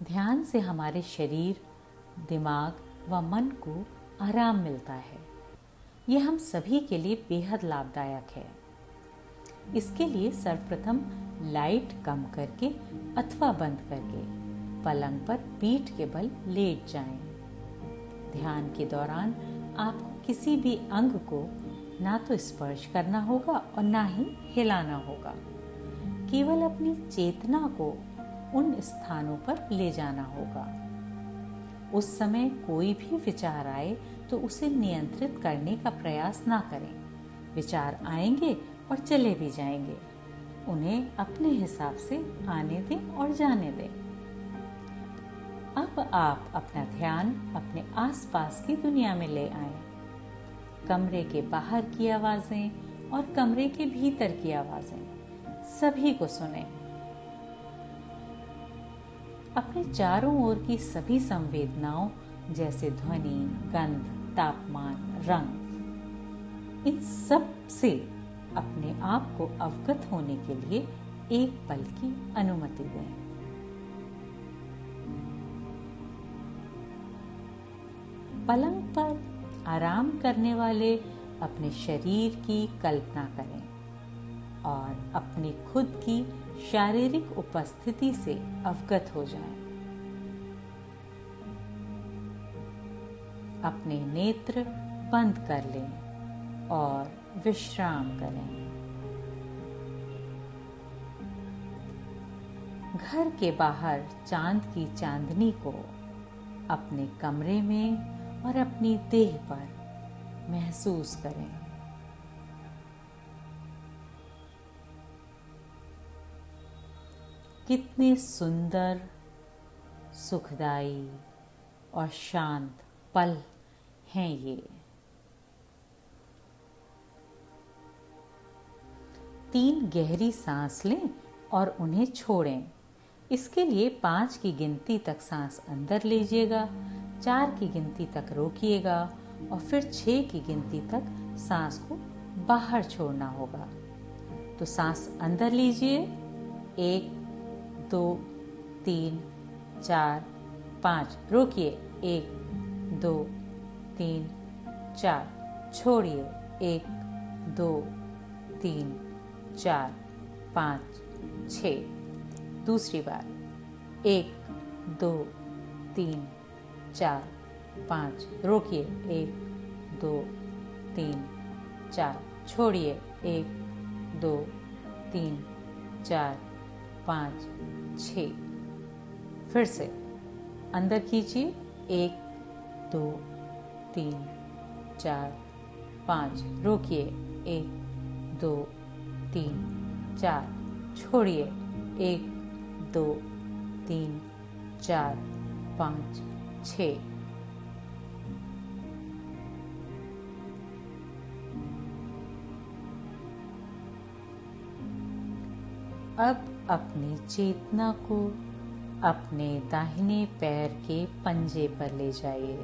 ध्यान से हमारे शरीर, दिमाग व मन को आराम मिलता है। यह हम सभी के लिए बेहद लाभदायक है। इसके लिए सर्वप्रथम लाइट कम करके अथवा बंद करके पलंग पर पीठ के बल लेट जाएं। ध्यान के दौरान आपको किसी भी अंग को ना तो स्पर्श करना होगा और ना ही हिलाना होगा। केवल अपनी चेतना को उन स्थानों पर ले जाना होगा। उस समय कोई भी विचार आए तो उसे नियंत्रित करने का प्रयास ना करें। विचार आएंगे और चले भी जाएंगे। उन्हें अपने हिसाब से आने दें और जाने दें। अब आप अपना ध्यान अपने आसपास की दुनिया में ले आएं। कमरे के बाहर की आवाजें और कमरे के भीतर की आवाजें सभी को सुनें। अपने चारों ओर की सभी संवेदनाओं जैसे ध्वनि, गंध, तापमान, रंग, इन सब से अपने आप को अवगत होने के लिए एक पल की अनुमति दें। पलंग पर आराम करने वाले अपने शरीर की कल्पना करें और अपनी खुद की शारीरिक उपस्थिति से अवगत हो जाएं। अपने नेत्र बंद कर लें और विश्राम करें। घर के बाहर चांद की चांदनी को अपने कमरे में और अपनी देह पर महसूस करें। कितने सुंदर, सुखदाई और शांत पल हैं ये। 3 गहरी सांस लें और उन्हें छोड़ें। इसके लिए 5 की गिनती तक सांस अंदर लीजिएगा, 4 की गिनती तक रोकिएगा और फिर 6 की गिनती तक सांस को बाहर छोड़ना होगा। तो सांस अंदर लीजिए, 1 2 3 4 5, रोकिए, 1 2 3 4, छोड़िए, 1 2 3 4 5 6। दूसरी बार, 1 2 3 4 5, रोकिए, 1 2 3 4, छोड़िए, 1 2 3 4 5 6। फिर से अंदर खींचिए, 1 2 3 4 5, रोकिए, 1 2 3 4, छोड़िए, 1 2 3 4 5 6। अब अपनी चेतना को अपने दाहिने पैर के पंजे पर ले जाइए।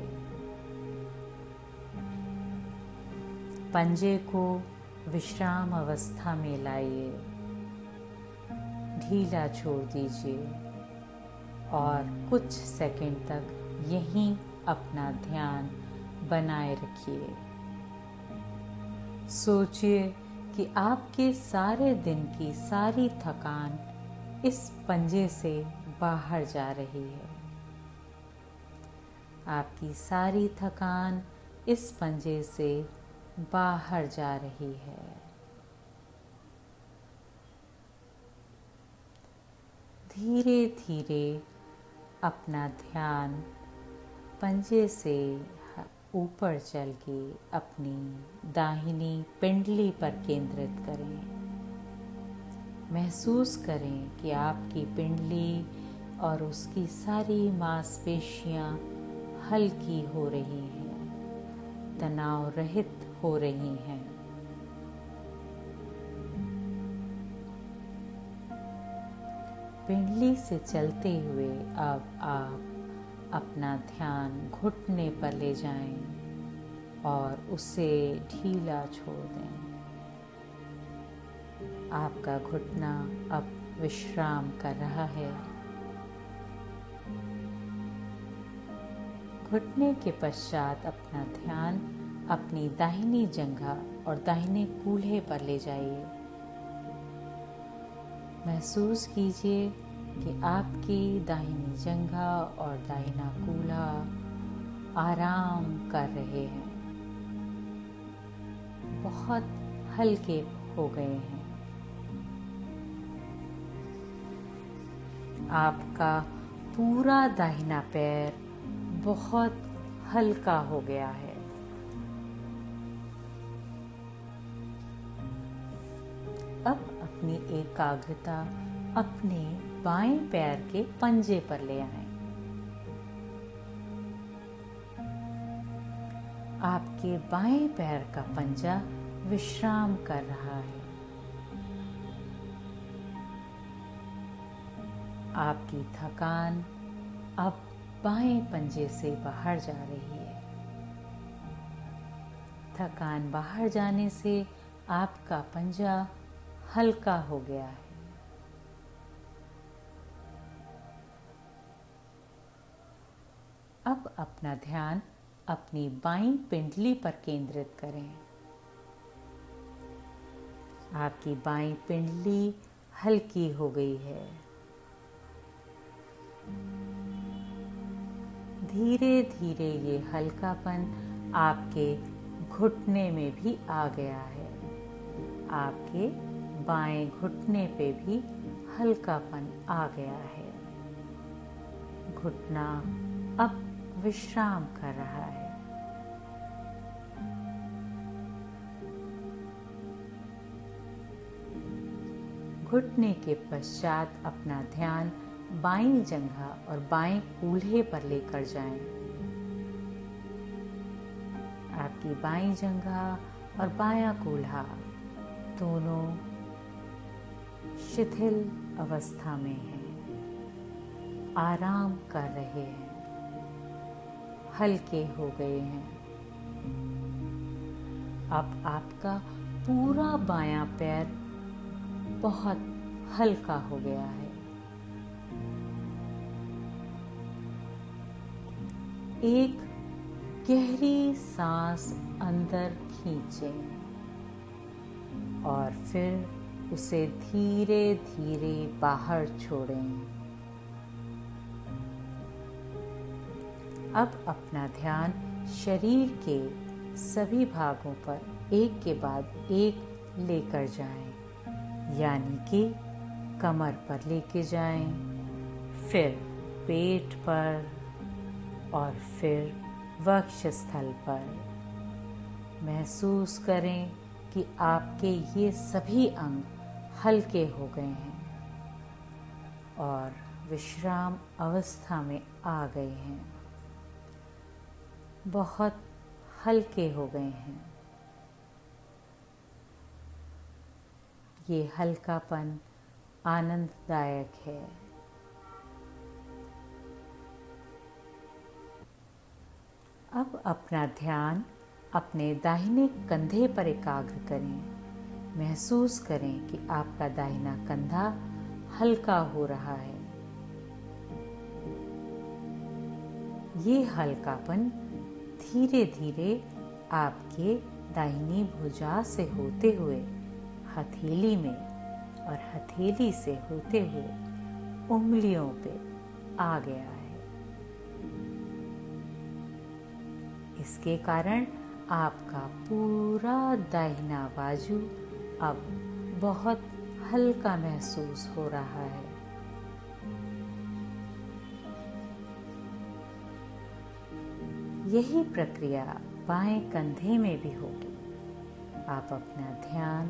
पंजे को विश्राम अवस्था में लाइए, ढीला छोड़ दीजिए और कुछ सेकंड तक यहीं अपना ध्यान बनाए रखिए। सोचिए कि आपके सारे दिन की सारी थकान इस पंजे से बाहर जा रही है। आपकी सारी थकान इस पंजे से बाहर जा रही है। धीरे धीरे अपना ध्यान पंजे से ऊपर चल के अपनी दाहिनी पिंडली पर केंद्रित करें। महसूस करें कि आपकी पिंडली और उसकी सारी मांसपेशियां हल्की हो रही हैं, तनाव रहित हो रही हैं। पिंडली से चलते हुए अब आप अपना ध्यान घुटने पर ले जाएं और उसे ढीला छोड़ दें। आपका घुटना अब विश्राम कर रहा है। घुटने के पश्चात अपना ध्यान अपनी दाहिनी जंघा और दाहिने कूल्हे पर ले जाइए। महसूस कीजिए कि आपकी दाहिनी जंघा और दाहिना कूल्हा आराम कर रहे हैं, बहुत हल्के हो गए हैं। आपका पूरा दाहिना पैर बहुत हल्का हो गया है। अब अपनी एकाग्रता अपने बाएं पैर के पंजे पर ले आएं। आपके बाएं पैर का पंजा विश्राम कर रहा है। आपकी थकान अब बाएं पंजे से बाहर जा रही है। थकान बाहर जाने से आपका पंजा हल्का हो गया है। अब अपना ध्यान अपनी बाईं पिंडली पर केंद्रित करें। आपकी बाईं पिंडली हल्की हो गई है। धीरे धीरे ये हल्कापन आपके घुटने में भी आ गया है। आपके बाएं घुटने पे भी हल्कापन आ गया है। घुटना अब विश्राम कर रहा है। घुटने के पश्चात अपना ध्यान बाईं जंघा और बाएं कूल्हे पर लेकर जाएं। आपकी बाईं जंघा और बायां कूल्हा दोनों शिथिल अवस्था में हैं, आराम कर रहे हैं, हल्के हो गए हैं। अब आपका पूरा बायां पैर बहुत हल्का हो गया है। एक गहरी सांस अंदर खींचें और फिर उसे धीरे धीरे बाहर छोड़ें। अब अपना ध्यान शरीर के सभी भागों पर एक के बाद एक लेकर जाएं, यानी कि कमर पर लेके जाएं, फिर पेट पर और फिर वक्षस्थल पर। महसूस करें कि आपके ये सभी अंग हल्के हो गए हैं और विश्राम अवस्था में आ गए हैं, बहुत हल्के हो गए हैं। ये हल्कापन आनंददायक है। अब अपना ध्यान अपने दाहिने कंधे पर एकाग्र करें। महसूस करें कि आपका दाहिना कंधा हल्का हो रहा है। ये हल्कापन धीरे धीरे आपके दाहिनी भुजा से होते हुए हथेली में और हथेली से होते हुए उंगलियों पे आ गया है। इसके कारण आपका पूरा दाहिना बाजू अब बहुत हल्का महसूस हो रहा है। यही प्रक्रिया बाएं कंधे में भी होगी। आप अपना ध्यान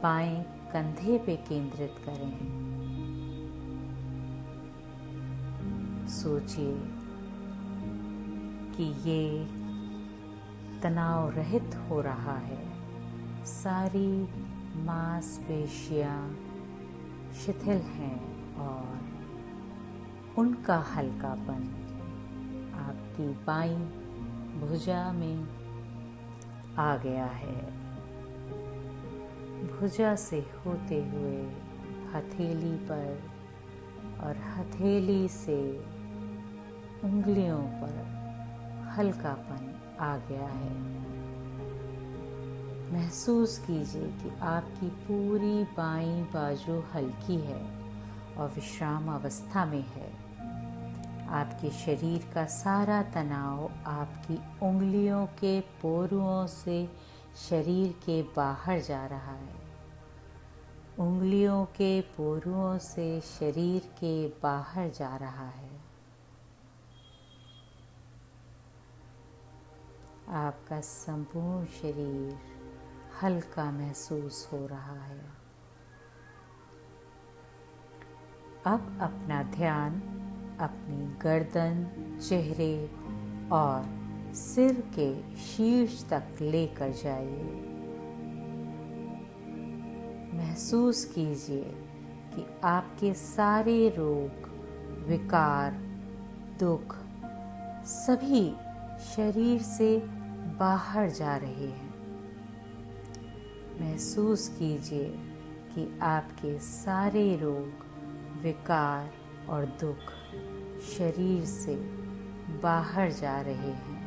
बाएं कंधे पे केंद्रित करें। सोचिए कि ये तनाव रहित हो रहा है। सारी मांसपेशियां शिथिल हैं और उनका हल्कापन आपकी बाईं भुजा में आ गया है। भुजा से होते हुए हथेली पर और हथेली से उंगलियों पर हल्कापन आ गया है। महसूस कीजिए कि आपकी पूरी बाईं बाजू हल्की है और विश्राम अवस्था में है। आपके शरीर का सारा तनाव आपकी उंगलियों के पोरुओं से शरीर के बाहर जा रहा है। उंगलियों के पोरुओं से शरीर के बाहर जा रहा है। आपका संपूर्ण शरीर हल्का महसूस हो रहा है। अब अपना ध्यान अपनी गर्दन, चेहरे और सिर के शीर्ष तक लेकर जाइए। महसूस कीजिए कि आपके सारे रोग, विकार, दुख सभी शरीर से बाहर जा रहे हैं। महसूस कीजिए कि आपके सारे रोग, विकार और दुख शरीर से बाहर जा रहे हैं।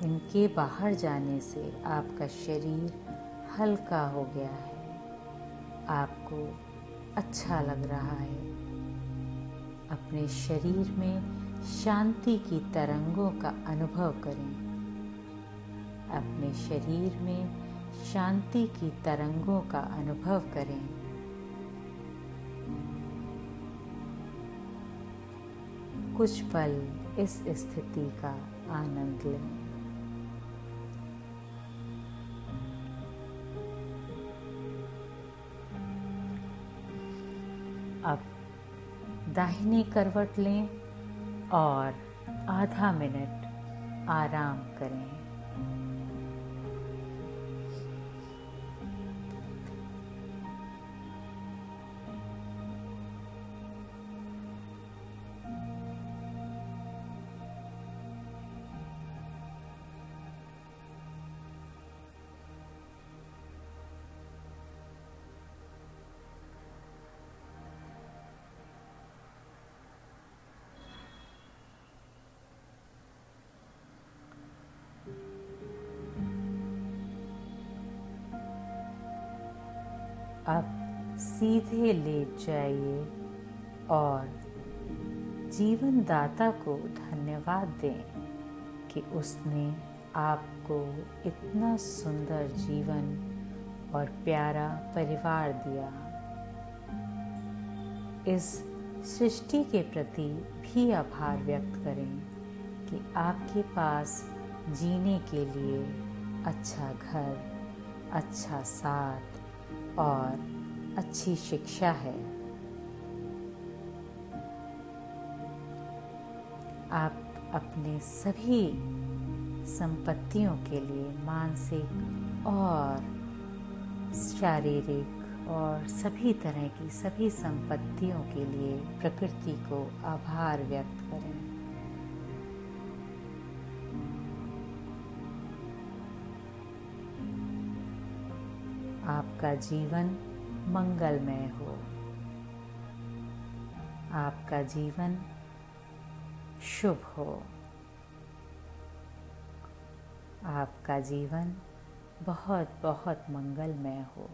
इनके बाहर जाने से आपका शरीर हल्का हो गया है। आपको अच्छा लग रहा है। अपने शरीर में शांति की तरंगों का अनुभव करें। अपने शरीर में शांति की तरंगों का अनुभव करें। कुछ पल इस स्थिति का आनंद लें। अब दाहिनी करवट लें और आधा मिनट आराम करें। अब सीधे लेट जाइए और जीवन दाता को धन्यवाद दें कि उसने आपको इतना सुंदर जीवन और प्यारा परिवार दिया। इस सृष्टि के प्रति भी आभार व्यक्त करें कि आपके पास जीने के लिए अच्छा घर, अच्छा साथ और अच्छी शिक्षा है। आप अपने सभी संपत्तियों के लिए, मानसिक और शारीरिक और सभी तरह की सभी संपत्तियों के लिए प्रकृति को आभार व्यक्त करें। आपका जीवन मंगलमय हो। आपका जीवन शुभ हो। आपका जीवन बहुत बहुत मंगलमय हो।